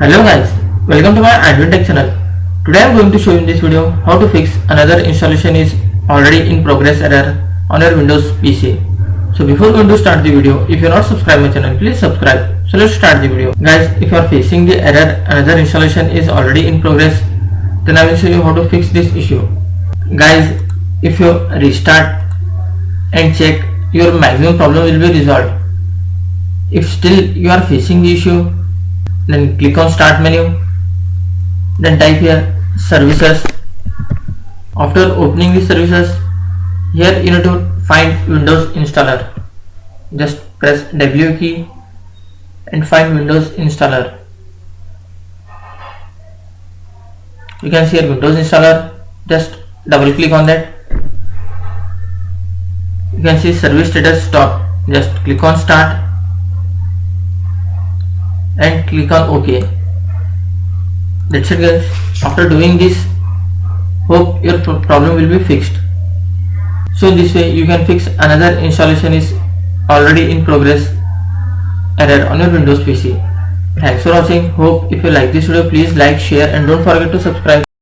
Hello guys, welcome to my AndWin Tech channel. Today I am going to show you in this video how to fix another installation is already in progress error on your Windows PC. So before going to start the video, if you are not subscribed my channel, please subscribe. So let's start the video. Guys, if you are facing the error another installation is already in progress, then I will show you how to fix this issue. Guys, if you restart and check, your maximum problem will be resolved. If still you are facing the issue, then click on start menu, then type here services. After opening the services, here you need to find Windows installer. Just press W key and find Windows installer. You can see here Windows installer. Just double click on that. You can see service status stop. Just click on start and click on OK. That's it guys. After doing this, hope your problem will be fixed. So in this way you can fix another installation is already in progress error on your Windows PC. Thanks for watching. Hope if you like this video, please like, share and don't forget to subscribe.